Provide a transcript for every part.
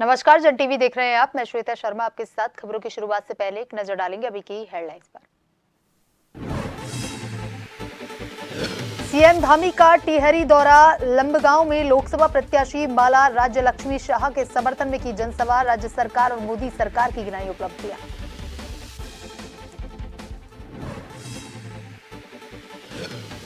नमस्कार, जन टीवी देख रहे हैं आप। मैं श्वेता शर्मा आपके साथ। खबरों की शुरुआत से पहले एक नजर डालेंगे अभी की हेडलाइंस पर। सीएम धामी का टिहरी दौरा। लंबगांव में लोकसभा प्रत्याशी माला राज्य लक्ष्मी शाह के समर्थन में की जनसभा। राज्य सरकार और मोदी सरकार की गिनाई उपलब्धियां।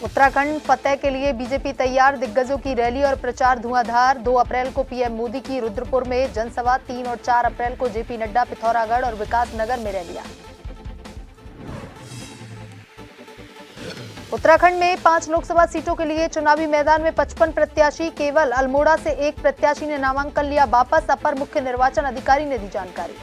उत्तराखंड फतेह के लिए बीजेपी तैयार। दिग्गजों की रैली और प्रचार धुआंधार। 2 अप्रैल को पीएम मोदी की रुद्रपुर में जनसभा। 3 और 4 अप्रैल को जेपी नड्डा पिथौरागढ़ और विकास नगर में रैलियां। उत्तराखंड में 5 लोकसभा सीटों के लिए चुनावी मैदान में 55 प्रत्याशी। केवल अल्मोड़ा से एक प्रत्याशी ने नामांकन लिया वापस। अपर मुख्य निर्वाचन अधिकारी ने दी जानकारी।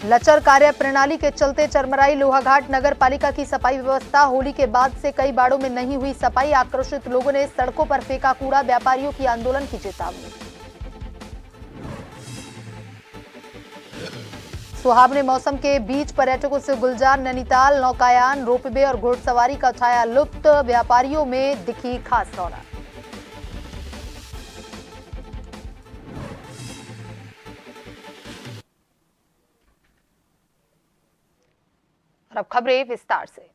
लचर कार्य प्रणाली के चलते चरमराई लोहाघाट नगर पालिका की सफाई व्यवस्था। होली के बाद से कई बाड़ों में नहीं हुई सफाई। आक्रोशित लोगों ने सड़कों पर फेंका कूड़ा। व्यापारियों की आंदोलन की चेतावनी। सुहावने मौसम के बीच पर्यटकों से गुलजार नैनीताल। नौकायान, रोपवे और घुड़सवारी का उठाया लुत्फ। व्यापारियों में दिखी खास रौनक। और अब खबरें विस्तार से।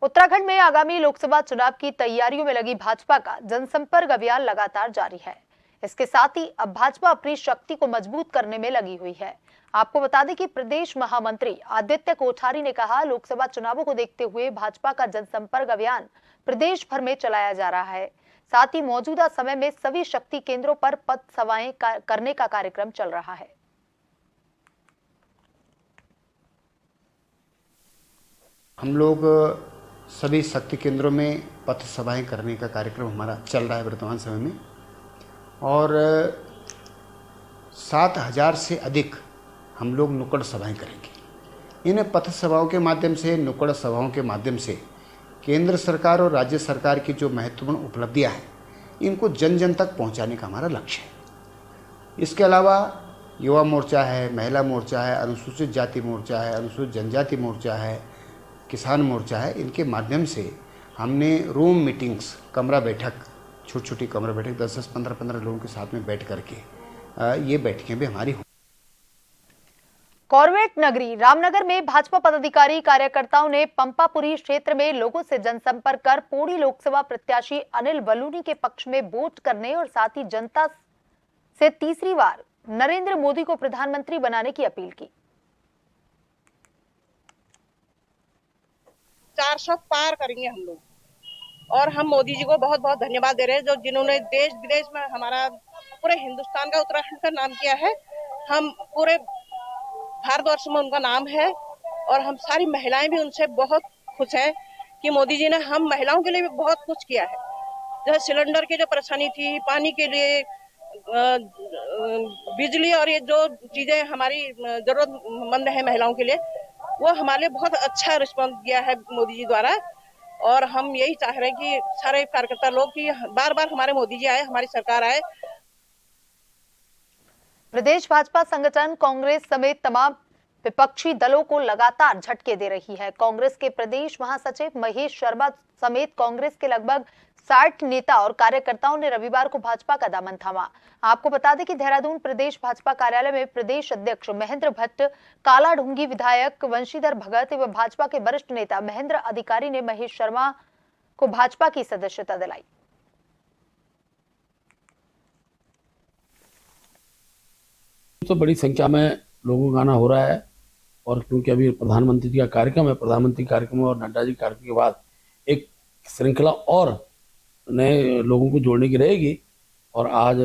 उत्तराखंड में आगामी लोकसभा चुनाव की तैयारियों में लगी भाजपा का जनसंपर्क अभियान लगातार जारी है। इसके साथ ही अब भाजपा अपनी शक्ति को मजबूत करने में लगी हुई है। आपको बता दें कि प्रदेश महामंत्री आदित्य कोठारी ने कहा, लोकसभा चुनावों को देखते हुए भाजपा का जनसंपर्क अभियान प्रदेश भर में चलाया जा रहा है। साथ ही मौजूदा समय में सभी शक्ति केंद्रों पर पथ सभाएं करने का कार्यक्रम चल रहा है। हम लोग सभी शक्ति केंद्रों में पथ सभाएं करने का कार्यक्रम हमारा चल रहा है वर्तमान समय में, और 7,000 से अधिक हम लोग नुक्कड़ सभाएं करेंगे। इन पथ सभाओं के माध्यम से, नुक्कड़ सभाओं के माध्यम से केंद्र सरकार और राज्य सरकार की जो महत्वपूर्ण उपलब्धियां हैं, इनको जन जन तक पहुंचाने का हमारा लक्ष्य है। इसके अलावा युवा मोर्चा है, महिला मोर्चा है, अनुसूचित जाति मोर्चा है, अनुसूचित जनजाति मोर्चा है, किसान मोर्चा है। इनके माध्यम से हमने रूम मीटिंग्स, कमरा बैठक, छोटी छोटी कमरा बैठक 10-10, 15-15 लोगों के साथ में बैठ करके ये बैठकें भी हमारी। कॉर्बेट नगरी रामनगर में भाजपा पदाधिकारी कार्यकर्ताओं ने पंपापुरी क्षेत्र में लोगों से जनसंपर्क कर पौड़ी लोकसभा प्रत्याशी अनिल बलूनी के पक्ष में वोट करने और साथ ही जनता से तीसरी बार नरेंद्र मोदी को प्रधानमंत्री बनाने की अपील की। 400 पार करेंगे हम लोग, और हम मोदी जी को बहुत बहुत धन्यवाद दे रहे हैं, जो जिन्होंने देश विदेश में हमारा पूरे हिंदुस्तान का, उत्तराखंड का नाम किया है। हम पूरे भारतवर्ष में उनका नाम है, और हम सारी महिलाएं भी उनसे बहुत खुश हैं कि मोदी जी ने हम महिलाओं के लिए भी बहुत कुछ किया है। जैसे सिलेंडर की जो परेशानी थी, पानी के लिए, बिजली और ये जो चीजें हमारी जरूरतमंद है महिलाओं के लिए, वो हमारे लिए बहुत अच्छा रिस्पॉन्स दिया है मोदी जी द्वारा। और हम यही चाह रहे हैं कि सारे कार्यकर्ता लोग कि बार बार हमारे मोदी जी आए, हमारी सरकार आए। प्रदेश भाजपा संगठन कांग्रेस समेत तमाम विपक्षी दलों को लगातार झटके दे रही है। कांग्रेस के प्रदेश महासचिव महेश शर्मा समेत कांग्रेस के लगभग 60 नेता और कार्यकर्ताओं ने रविवार को भाजपा का दामन थामा। आपको बता दें कि देहरादून प्रदेश भाजपा कार्यालय में प्रदेश अध्यक्ष महेंद्र भट्ट, कालाढूंगी विधायक वंशीधर भगत एवं भाजपा के वरिष्ठ नेता महेंद्र अधिकारी ने महेश शर्मा को भाजपा की सदस्यता दिलाई। तो बड़ी संख्या में लोगों का आना हो रहा है, और क्योंकि अभी प्रधानमंत्री जी का कार्यक्रम है, प्रधानमंत्री कार्यक्रम और नड्डा जी कार्यक्रम के बाद एक श्रृंखला और नए लोगों को जोड़ने की रहेगी। और आज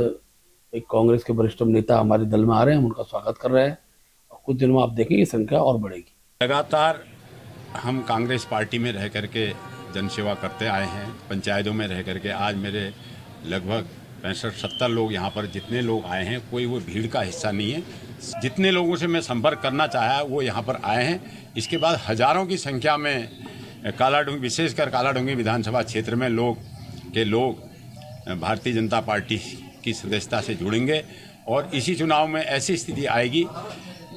एक कांग्रेस के वरिष्ठ नेता हमारे दल में आ रहे हैं, हम उनका स्वागत कर रहे हैं, और कुछ दिनों में आप देखेंगे श्रृंखला और बढ़ेगी। लगातार हम कांग्रेस पार्टी में रह करके जनसेवा करते आए हैं, पंचायतों में रह करके। आज मेरे लगभग 65-70 लोग यहाँ पर जितने लोग आए हैं, कोई वो भीड़ का हिस्सा नहीं है। जितने लोगों से मैं संपर्क करना चाहा वो यहाँ पर आए हैं। इसके बाद हजारों की संख्या में कालाढूंगी, विशेषकर कालाढूंगी विधानसभा क्षेत्र में लोग भारतीय जनता पार्टी की सदस्यता से जुड़ेंगे, और इसी चुनाव में ऐसी स्थिति आएगी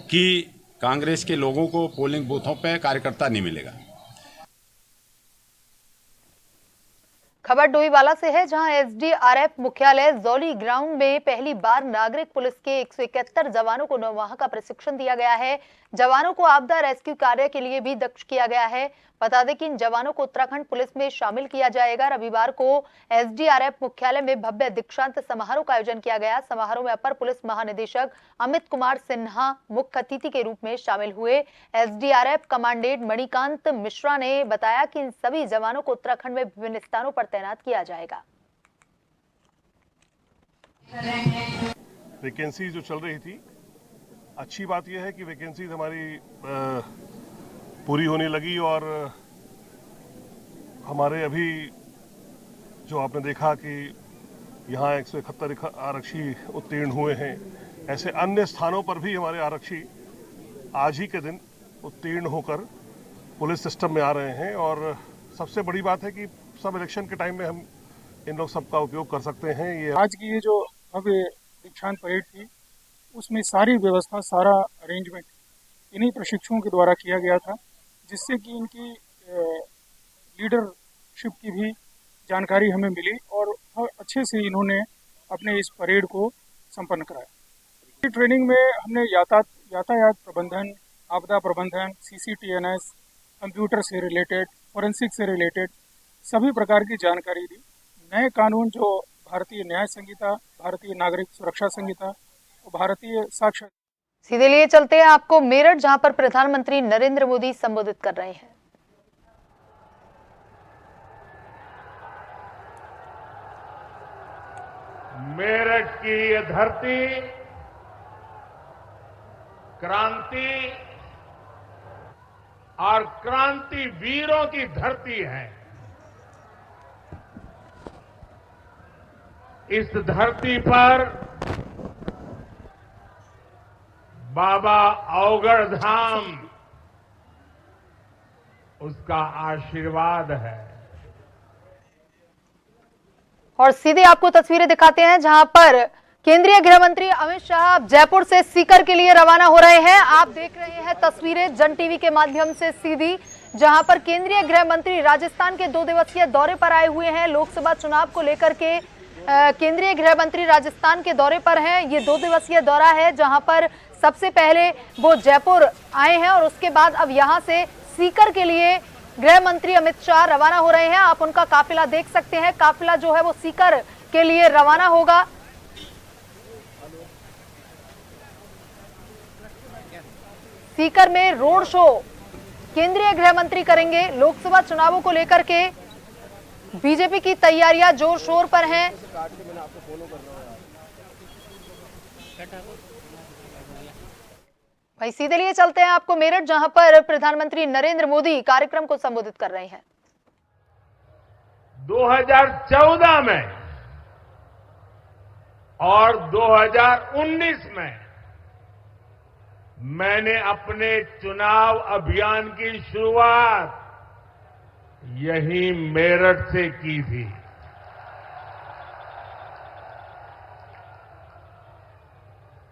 कि कांग्रेस के लोगों को पोलिंग बूथों पर कार्यकर्ता नहीं मिलेगा। खबर डोईवाला से है, जहां एसडीआरएफ मुख्यालय जौली ग्राउंड में पहली बार नागरिक पुलिस के 171 जवानों को 9 माह का प्रशिक्षण दिया गया है। जवानों को आपदा रेस्क्यू कार्य के लिए भी दक्ष किया गया है। बता दें कि इन जवानों को उत्तराखंड पुलिस में शामिल किया जाएगा। रविवार को एसडीआरएफ मुख्यालय में भव्य दीक्षांत समारोह का आयोजन किया गया। समारोह में अपर पुलिस महानिदेशक अमित कुमार सिन्हा मुख्य अतिथि के रूप में शामिल हुए। एसडीआरएफ कमांडेंट मणिकांत मिश्रा ने बताया कि इन सभी जवानों को उत्तराखंड में विभिन्न स्थानों पर तैनात किया जाएगा। वैकेंसी जो चल रही थी, अच्छी बात यह है कि वैकेंसीज हमारी पूरी होने लगी और हमारे अभी जो आपने देखा कि यहाँ 171 आरक्षी उत्तीर्ण हुए हैं, ऐसे अन्य स्थानों पर भी हमारे आरक्षी आज ही के दिन उत्तीर्ण होकर पुलिस सिस्टम में आ रहे हैं। और सबसे बड़ी बात है कि सब इलेक्शन के टाइम में हम इन लोग सबका उपयोग कर सकते हैं। ये आज की ये जो भव्य दीक्षांत परेड थी, उसमें सारी व्यवस्था, सारा अरेंजमेंट इन्हीं प्रशिक्षुओं के द्वारा किया गया था, जिससे कि इनकी लीडरशिप की भी जानकारी हमें मिली और अच्छे से इन्होंने अपने इस परेड को संपन्न कराया। ट्रेनिंग में हमने यातायात प्रबंधन, आपदा प्रबंधन, CCTNS, कंप्यूटर से रिलेटेड, फोरेंसिक से रिलेटेड सभी प्रकार की जानकारी दी। नए कानून जो भारतीय न्याय संहिता, भारतीय नागरिक सुरक्षा संहिता और भारतीय साक्ष्य। सीधे लिए चलते हैं आपको मेरठ, जहां पर प्रधानमंत्री नरेंद्र मोदी संबोधित कर रहे हैं। मेरठ की ये धरती क्रांति और क्रांति वीरों की धरती है। इस धरती पर बाबा अवगढ़ धाम उसका आशीर्वाद है। और सीधे आपको तस्वीरें दिखाते हैं, जहां पर केंद्रीय गृह मंत्री अमित शाह जयपुर से सीकर के लिए रवाना हो रहे हैं। आप देख रहे हैं तस्वीरें जन टीवी के माध्यम से सीधी, जहां पर केंद्रीय गृह मंत्री राजस्थान के 2 दिवसीय दौरे पर आए हुए हैं। लोकसभा चुनाव को लेकर के केंद्रीय गृह मंत्री राजस्थान के दौरे पर हैं। ये 2 दिवसीय दौरा है, जहां पर सबसे पहले वो जयपुर आए हैं और उसके बाद अब यहां से सीकर के लिए गृह मंत्री अमित शाह रवाना हो रहे हैं। आप उनका काफिला देख सकते हैं। काफिला जो है वो सीकर के लिए रवाना होगा। सीकर में रोड शो केंद्रीय गृह मंत्री करेंगे। लोकसभा चुनावों को लेकर के बीजेपी की तैयारियां जोर शोर पर हैं। भाई सीधे लिए चलते हैं आपको मेरठ, जहां पर प्रधानमंत्री नरेंद्र मोदी कार्यक्रम को संबोधित कर रहे हैं। 2014 में और 2019 में मैंने अपने चुनाव अभियान की शुरुआत यही मेरठ से की थी।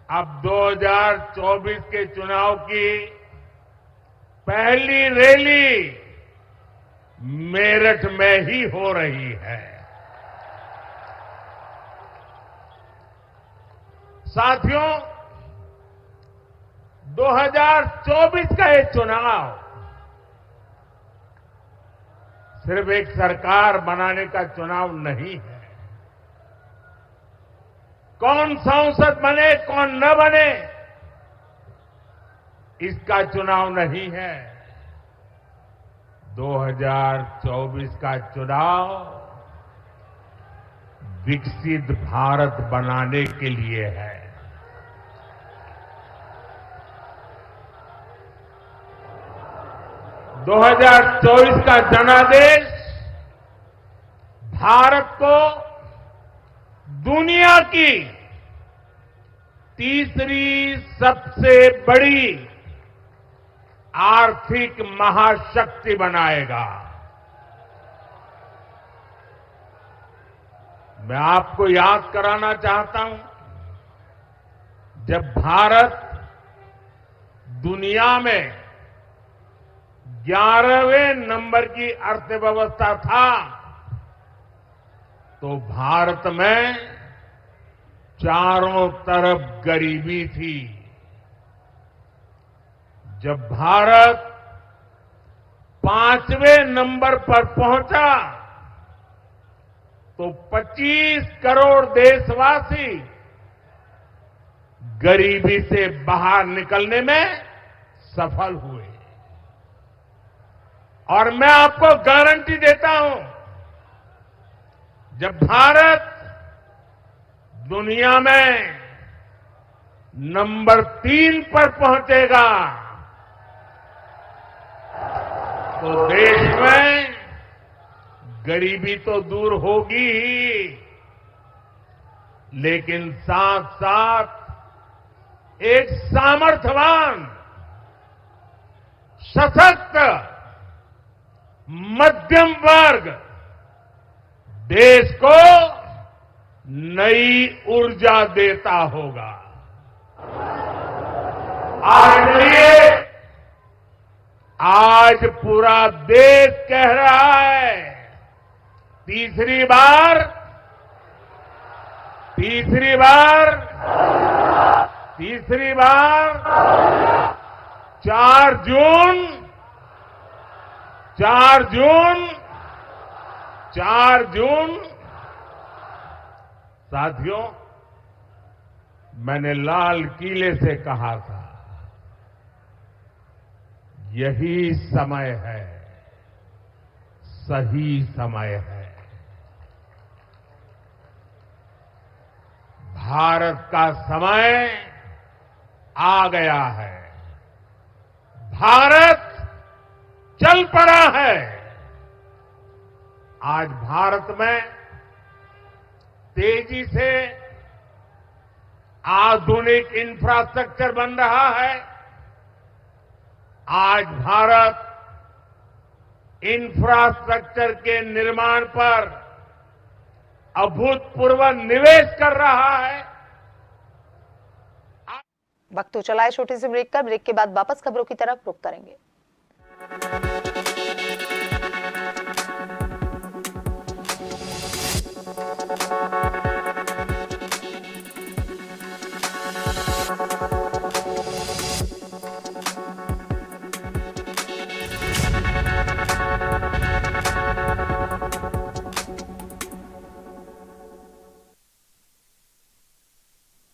अब 2024 के चुनाव की पहली रैली मेरठ में ही हो रही है। साथियों, 2024 का ये चुनाव सिर्फ एक सरकार बनाने का चुनाव नहीं है। कौन सांसद बने, कौन न बने, इसका चुनाव नहीं है। 2024 का चुनाव विकसित भारत बनाने के लिए है। दो 2024 का जनादेश भारत को दुनिया की तीसरी सबसे बड़ी आर्थिक महाशक्ति बनाएगा। मैं आपको याद कराना चाहता हूं, जब भारत दुनिया में 11वें नंबर की अर्थव्यवस्था था, तो भारत में चारों तरफ गरीबी थी। जब भारत 5वें नंबर पर पहुंचा तो 25 करोड़ देशवासी गरीबी से बाहर निकलने में सफल हुए। और मैं आपको गारंटी देता हूं, जब भारत दुनिया में नंबर 3 पर पहुंचेगा तो देश में गरीबी तो दूर होगी ही, लेकिन साथ साथ एक सामर्थ्यवान, सशक्त मध्यम वर्ग देश को नई ऊर्जा देता होगा। आज पूरा देश कह रहा है, तीसरी बार 4 जून साथियों, मैंने लाल किले से कहा था, यही समय है, सही समय है। भारत का समय आ गया है। भारत चल पड़ा है। आज भारत में तेजी से आधुनिक इंफ्रास्ट्रक्चर बन रहा है। आज भारत इंफ्रास्ट्रक्चर के निर्माण पर अभूतपूर्व निवेश कर रहा है। वक्त तो चला है छोटी सी ब्रेक का। ब्रेक के बाद वापस खबरों की तरफ रुख करेंगे।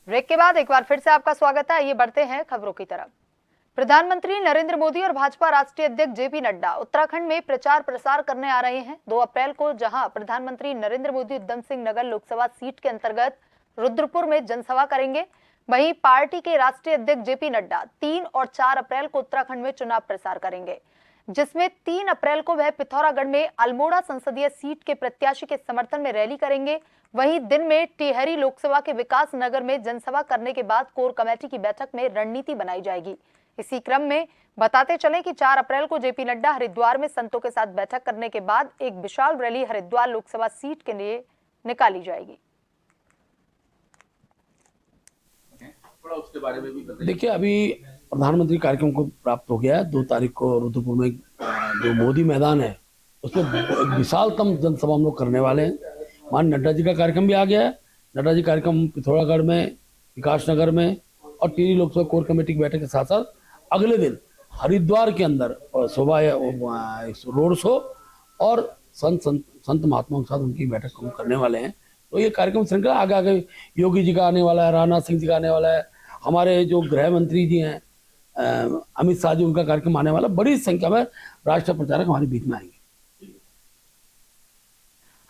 ब्रेक के बाद एक बार फिर से आपका स्वागत है। आइए बढ़ते हैं खबरों की तरफ। प्रधानमंत्री नरेंद्र मोदी और भाजपा राष्ट्रीय अध्यक्ष जेपी नड्डा उत्तराखंड में प्रचार प्रसार करने आ रहे हैं। 2 अप्रैल को जहां प्रधानमंत्री नरेंद्र मोदी उधम सिंह नगर लोकसभा सीट के अंतर्गत रुद्रपुर में जनसभा करेंगे, वहीं पार्टी के राष्ट्रीय अध्यक्ष जेपी नड्डा 3 और 4 अप्रैल को उत्तराखंड में चुनाव प्रसार करेंगे, जिसमें 3 अप्रैल को वह पिथौरागढ़ में अल्मोड़ा संसदीय सीट के प्रत्याशी के समर्थन में रैली करेंगे। वहीं दिन में टिहरी लोकसभा के विकास नगर में जनसभा करने के बाद कोर कमेटी की बैठक में रणनीति बनाई जाएगी। इसी क्रम में बताते चलें कि 4 अप्रैल को जेपी नड्डा हरिद्वार में संतों के साथ बैठक करने के बाद एक विशाल रैली हरिद्वार लोकसभा सीट के लिए निकाली जाएगी। उसके बारे में भी देखिए, अभी प्रधानमंत्री कार्यक्रम को प्राप्त हो गया है। 2 तारीख को रुद्रपुर में जो मोदी मैदान है उसमें एक विशालतम जनसभा हम लोग करने वाले हैं। मान नड्डा जी का कार्यक्रम भी आ गया है। नड्डा जी कार्यक्रम पिथौरागढ़ में, विकास नगर में और टिहरी लोकसभा कोर कमेटी की बैठक के साथ साथ अगले दिन हरिद्वार के अंदर शोभा रोड शो और संत महात्माओं के साथ उनकी बैठक हम करने वाले हैं। तो ये कार्यक्रम श्रृंखला आगे आगे योगी जी का आने वाला है, राजनाथ सिंह जी का आने वाला है, हमारे जो गृह मंत्री जी हैं अमित शाह जी, उनका कार्यक्रम आने वाला। बड़ी संख्या में राष्ट्रीय प्रचारक हमारे बीच में आएंगे।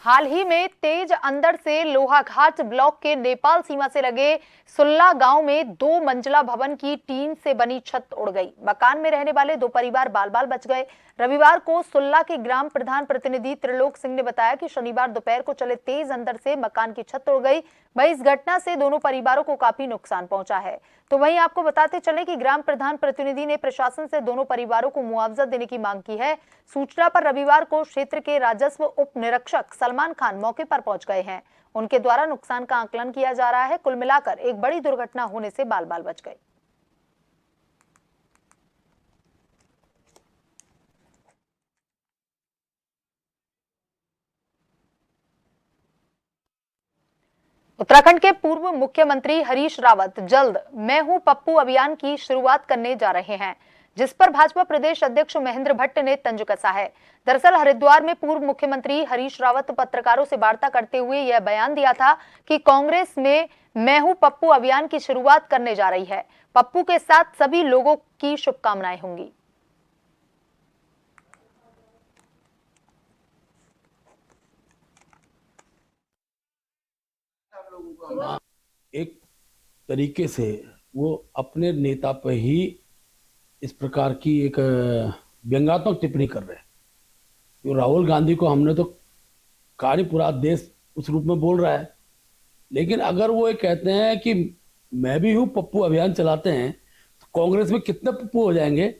हाल ही में तेज अंदर से लोहाघाट ब्लॉक के नेपाल सीमा से लगे सुल्ला गांव में 2 मंजिला भवन की टीन से बनी छत उड़ गई। मकान में रहने वाले 2 परिवार बाल बाल बच गए। रविवार को सुल्ला के ग्राम प्रधान प्रतिनिधि त्रिलोक सिंह ने बताया कि शनिवार दोपहर को चले तेज अंदर से मकान की छत उड़ गई। वहीं इस घटना से दोनों परिवारों को काफी नुकसान पहुंचा है। तो वहीं आपको बताते चले कि ग्राम प्रधान प्रतिनिधि ने प्रशासन से दोनों परिवारों को मुआवजा देने की मांग की है। सूचना पर रविवार को क्षेत्र के राजस्व उप निरीक्षक सलमान खान मौके पर पहुंच गए हैं। उनके द्वारा नुकसान का आकलन किया जा रहा है। कुल मिलाकर एक बड़ी दुर्घटना होने से बाल बाल बच गए। उत्तराखंड के पूर्व मुख्यमंत्री हरीश रावत जल्द मैं हूं पप्पू अभियान की शुरुआत करने जा रहे हैं, जिस पर भाजपा प्रदेश अध्यक्ष महेंद्र भट्ट ने तंज कसा है। दरअसल हरिद्वार में पूर्व मुख्यमंत्री हरीश रावत पत्रकारों से वार्ता करते हुए यह बयान दिया था कि कांग्रेस में मैं हूं पप्पू अभियान की शुरुआत करने जा रही है। पप्पू के साथ सभी लोगों की शुभकामनाएं होंगी। एक तरीके से वो अपने नेता पर ही इस प्रकार की एक व्यंग्यात्मक टिप्पणी कर रहे हैं। तो राहुल गांधी को हमने तो कहानी पूरा देश उस रूप में बोल रहा है, लेकिन अगर वो ये कहते हैं कि मैं भी हूं पप्पू अभियान चलाते हैं, तो कांग्रेस में कितने पप्पू हो जाएंगे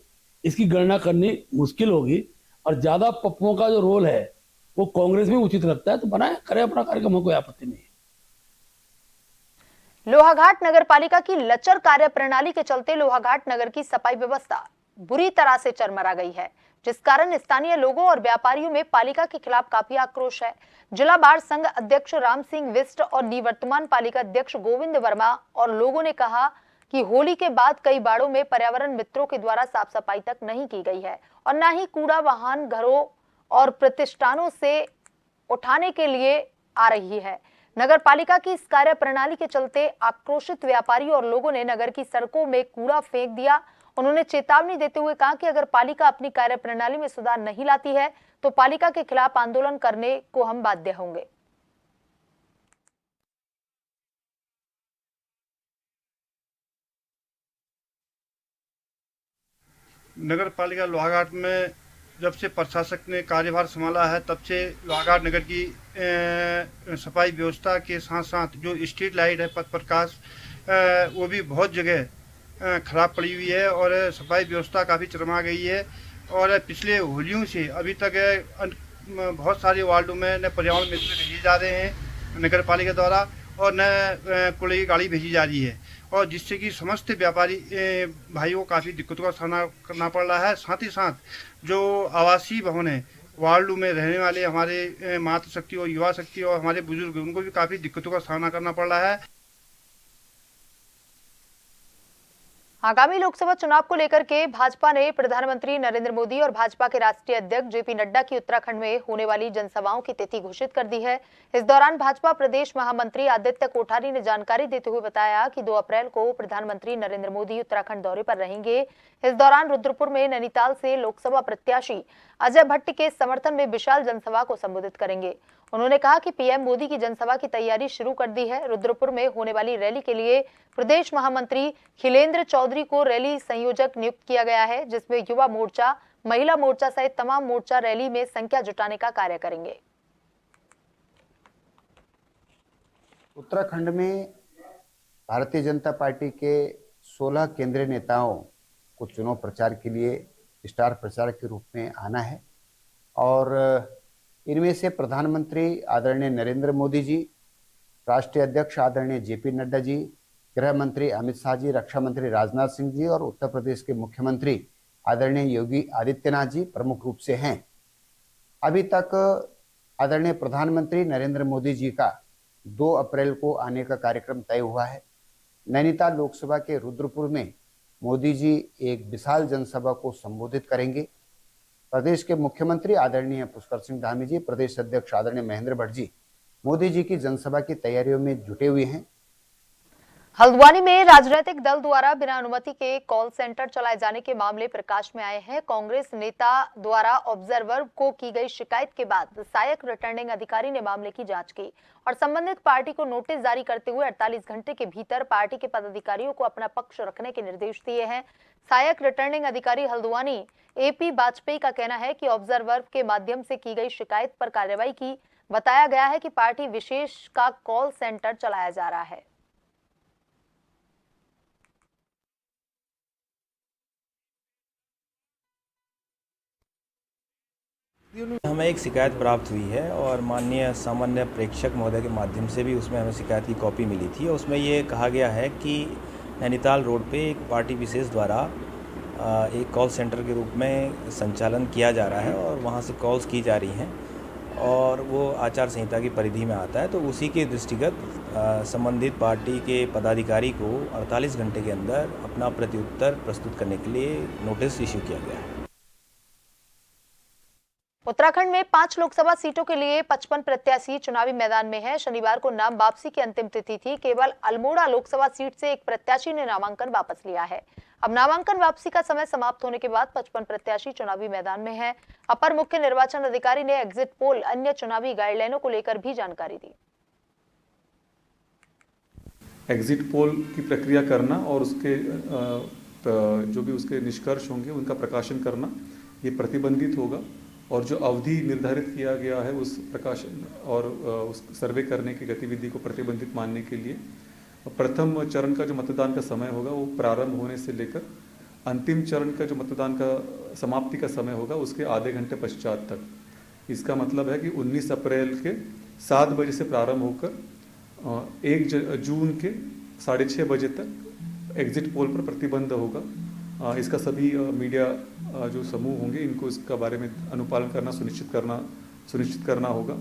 इसकी गणना करनी मुश्किल होगी। और ज्यादा पप्पुओं का जो रोल है वो कांग्रेस में उचित लगता है, तो बनाए करें अपना कार्यक्रम, कोई आपत्ति नहीं है। लोहाघाट नगर पालिका की लचर कार्य प्रणाली के चलते लोहाघाट नगर की सफाई व्यवस्था बुरी तरह से चरमरा गई है, जिस कारण स्थानीय लोगों और व्यापारियों में पालिका के खिलाफ काफी आक्रोश है। जिला बार संघ अध्यक्ष राम सिंह विष्ट और निवर्तमान पालिका अध्यक्ष गोविंद वर्मा और लोगों ने कहा कि होली के बाद कई बाड़ों में पर्यावरण मित्रों के द्वारा साफ सफाई तक नहीं की गई है और न ही कूड़ा वाहन घरों और प्रतिष्ठानों से उठाने के लिए आ रही है। नगर पालिका की इस कार्य प्रणाली के चलते आक्रोशित व्यापारी और लोगों ने नगर की सड़कों में कूड़ा फेंक दिया। उन्होंने चेतावनी देते हुए कहा कि अगर पालिका अपनी कार्य प्रणाली में सुधार नहीं लाती है तो पालिका के खिलाफ आंदोलन करने को हम बाध्य होंगे। नगर पालिका लोहाघाट में जब से प्रशासक ने कार्यभार संभाला है तब से लोहाघाट नगर की सफाई व्यवस्था के साथ साथ जो स्ट्रीट लाइट है, पथ प्रकाश, वो भी बहुत जगह खराब पड़ी हुई है और सफाई व्यवस्था काफ़ी चरमरा गई है। और पिछले होलियों से अभी तक बहुत सारे वार्डों में न पर्यावरण मित्र भेजे जा रहे हैं नगर पालिका द्वारा और न कूड़े की गाड़ी भेजी जा रही है, और जिससे कि समस्त व्यापारी भाइयों को काफ़ी दिक्कतों का सामना करना पड़ रहा है। साथ ही साथ जो आवासीय भवन है, वार्डों में रहने वाले हमारे मातृशक्ति और युवा शक्ति और हमारे बुजुर्ग, उनको भी काफ़ी दिक्कतों का सामना करना पड़ रहा है। आगामी लोकसभा चुनाव को लेकर के भाजपा ने प्रधानमंत्री नरेंद्र मोदी और भाजपा के राष्ट्रीय अध्यक्ष जेपी नड्डा की उत्तराखंड में होने वाली जनसभाओं की तिथि घोषित कर दी है। इस दौरान भाजपा प्रदेश महामंत्री आदित्य कोठारी ने जानकारी देते हुए बताया कि 2 अप्रैल को प्रधानमंत्री नरेंद्र मोदी उत्तराखंड दौरे पर रहेंगे। इस दौरान रुद्रपुर में नैनीताल से लोकसभा प्रत्याशी अजय भट्ट के समर्थन में विशाल जनसभा को संबोधित करेंगे। उन्होंने कहा कि पीएम मोदी की जनसभा की तैयारी शुरू कर दी है। रुद्रपुर में होने वाली रैली के लिए प्रदेश महामंत्री खिलेंद्र चौधरी को रैली संयोजक नियुक्त किया गया है, जिसमें युवा मोर्चा, महिला मोर्चा सहित तमाम मोर्चा रैली में संख्या जुटाने का कार्य करेंगे। उत्तराखंड में भारतीय जनता पार्टी के 16 केंद्रीय नेताओं को चुनाव प्रचार के लिए स्टार प्रचारक के रूप में आना है और इनमें से प्रधानमंत्री आदरणीय नरेंद्र मोदी जी, राष्ट्रीय अध्यक्ष आदरणीय जेपी नड्डा जी, गृह मंत्री अमित शाह जी, रक्षा मंत्री राजनाथ सिंह जी और उत्तर प्रदेश के मुख्यमंत्री आदरणीय योगी आदित्यनाथ जी प्रमुख रूप से हैं। अभी तक आदरणीय प्रधानमंत्री नरेंद्र मोदी जी का 2 अप्रैल को आने का कार्यक्रम तय हुआ है। नैनीताल लोकसभा के रुद्रपुर में मोदी जी एक विशाल जनसभा को संबोधित करेंगे। प्रदेश के मुख्यमंत्री आदरणीय पुष्कर सिंह धामी जी, प्रदेश अध्यक्ष आदरणीय महेंद्र भट्ट जी मोदी जी की जनसभा की तैयारियों में जुटे हुए हैं। हल्द्वानी में राजनीतिक दल द्वारा बिना अनुमति के कॉल सेंटर चलाए जाने के मामले प्रकाश में आए हैं। कांग्रेस नेता द्वारा ऑब्जर्वर को की गई शिकायत के बाद सहायक रिटर्निंग अधिकारी ने मामले की जांच की और संबंधित पार्टी को नोटिस जारी करते हुए 48 घंटे के भीतर पार्टी के पदाधिकारियों को अपना पक्ष रखने के निर्देश दिए हैं। सहायक रिटर्निंग अधिकारी हल्द्वानी एपी वाजपेयी का कहना है कि ऑब्जर्वर के माध्यम से की गई शिकायत पर कार्रवाई की। बताया गया है कि पार्टी विशेष का कॉल सेंटर चलाया जा रहा है। हमें एक शिकायत प्राप्त हुई है और माननीय सामान्य प्रेक्षक महोदय के माध्यम से भी उसमें हमें शिकायत की कॉपी मिली थी। उसमें ये कहा गया है कि नैनीताल रोड पे एक पार्टी विशेष द्वारा एक कॉल सेंटर के रूप में संचालन किया जा रहा है और वहाँ से कॉल्स की जा रही हैं और वो आचार संहिता की परिधि में आता है। तो उसी के दृष्टिगत संबंधित पार्टी के पदाधिकारी को 48 घंटे के अंदर अपना प्रत्युत्तर प्रस्तुत करने के लिए नोटिस इश्यू किया गया है। उत्तराखंड में 5 लोकसभा सीटों के लिए 55 प्रत्याशी चुनावी मैदान में हैं। शनिवार को नाम वापसी की अंतिम तिथि थी। केवल अल्मोड़ा लोकसभा सीट से एक प्रत्याशी ने नामांकन वापस लिया है। अब नामांकन वापसी का समय समाप्त होने के बाद 55 प्रत्याशी चुनावी मैदान में हैं। अपर मुख्य निर्वाचन अधिकारी ने एग्जिट पोल अन्य चुनावी गाइडलाइनों को लेकर भी जानकारी दी। एग्जिट पोल की प्रक्रिया करना और उसके जो भी उसके निष्कर्ष होंगे उनका प्रकाशन करना ये प्रतिबंधित होगा, और जो अवधि निर्धारित किया गया है उस प्रकाशन और उस सर्वे करने की गतिविधि को प्रतिबंधित मानने के लिए प्रथम चरण का जो मतदान का समय होगा वो प्रारंभ होने से लेकर अंतिम चरण का जो मतदान का समाप्ति का समय होगा उसके आधे घंटे पश्चात तक। इसका मतलब है कि 19 अप्रैल के 7 बजे से प्रारंभ होकर 1 जून के 6:30 बजे तक एग्जिट पोल पर प्रतिबंध होगा। इसका सभी मीडिया जो समूह होंगे इनको इसका बारे में अनुपालन करना सुनिश्चित करना होगा।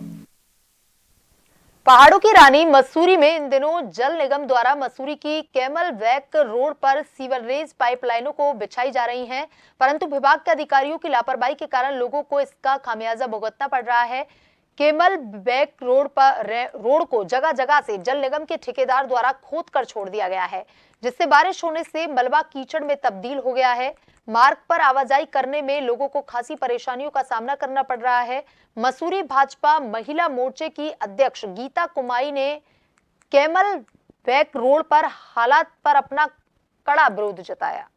पहाड़ों की रानी मसूरी में इन दिनों जल निगम द्वारा मसूरी की कैमल वैक रोड पर सीवरेज पाइपलाइनों को बिछाई जा रही हैं, परंतु विभाग के अधिकारियों की लापरवाही के कारण लोगों को इसका खामियाजा भुगतना पड़ रहा है। केमल बैक रोड को जगह जगह से जल निगम के ठेकेदार द्वारा खोद कर छोड़ दिया गया है, जिससे बारिश होने से मलबा कीचड़ में तब्दील हो गया है। मार्ग पर आवाजाही करने में लोगों को खासी परेशानियों का सामना करना पड़ रहा है। मसूरी भाजपा महिला मोर्चे की अध्यक्ष गीता कुमाई ने केमल बैक रोड पर हालात पर अपना कड़ा विरोध जताया।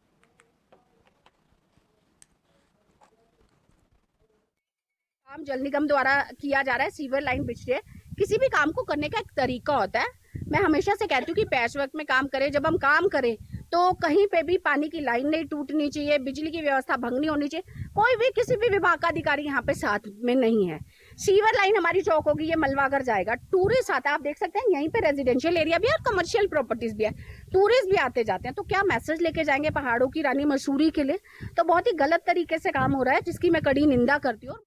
काम जल निगम द्वारा किया जा रहा है, सीवर लाइन बिछ रही है। किसी भी काम को करने का एक तरीका होता है। मैं हमेशा से कहती हूँ कि पैच वर्क में काम करें। जब हम काम करें तो कहीं पे भी पानी की लाइन नहीं टूटनी चाहिए, बिजली की व्यवस्था भंग नहीं होनी चाहिए। कोई भी किसी भी विभाग का अधिकारी यहाँ पे साथ में नहीं है। सीवर लाइन हमारी चौक होगी, ये मलवागर जाएगा। टूरिस्ट आता है, आप देख सकते हैं यहीं पे रेजिडेंशियल एरिया भी है और कमर्शियल प्रॉपर्टीज भी है। टूरिस्ट भी आते जाते हैं, तो क्या मैसेज लेके जाएंगे पहाड़ों की रानी मसूरी के लिए? तो बहुत ही गलत तरीके से काम हो रहा है, जिसकी मैं कड़ी निंदा करती हूँ।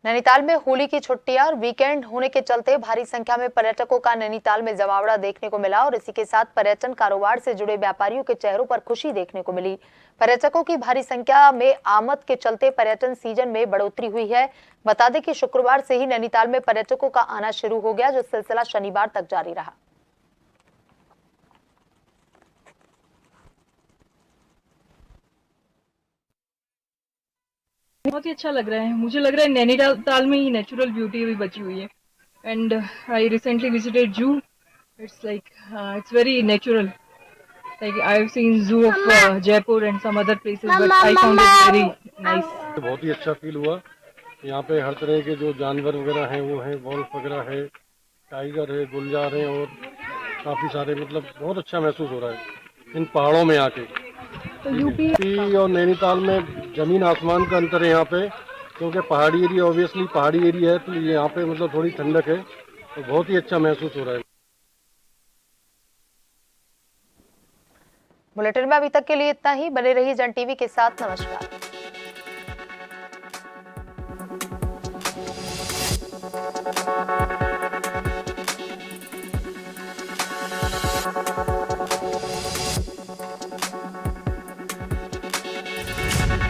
नैनीताल में होली की छुट्टियां और वीकेंड होने के चलते भारी संख्या में पर्यटकों का नैनीताल में जमावड़ा देखने को मिला और इसी के साथ पर्यटन कारोबार से जुड़े व्यापारियों के चेहरों पर खुशी देखने को मिली। पर्यटकों की भारी संख्या में आमद के चलते पर्यटन सीजन में बढ़ोतरी हुई है। बता दें कि शुक्रवार से ही नैनीताल में पर्यटकों का आना शुरू हो गया, जो सिलसिला शनिवार तक जारी रहा। बहुत ही अच्छा लग रहा है। मुझे लग रहा है नैनीताल में ही नेचुरल ब्यूटी भी बची हुई है। And I recently visited zoo. It's like it's very natural. Like I have seen zoo of Jaipur and some other places, but I found it very nice. बहुत ही अच्छा फील हुआ। यहाँ पे हर तरह के जो जानवर वगैरह हैं वो हैं, वॉल्फ वगैरह है, टाइगर है, गुलजार है और काफी सारे, मतलब बहुत अच्छा महसूस हो रहा है इन पहाड़ों में आके। तो यूपी और नैनीताल में जमीन आसमान का अंतर है यहाँ पे, क्योंकि पहाड़ी एरिया ऑब्वियसली पहाड़ी एरिया है, तो यहाँ पे मतलब थोड़ी ठंडक है, तो बहुत ही अच्छा महसूस हो रहा है। बुलेटिन में अभी तक के लिए इतना ही। बने रहिए जन टीवी के साथ। नमस्कार।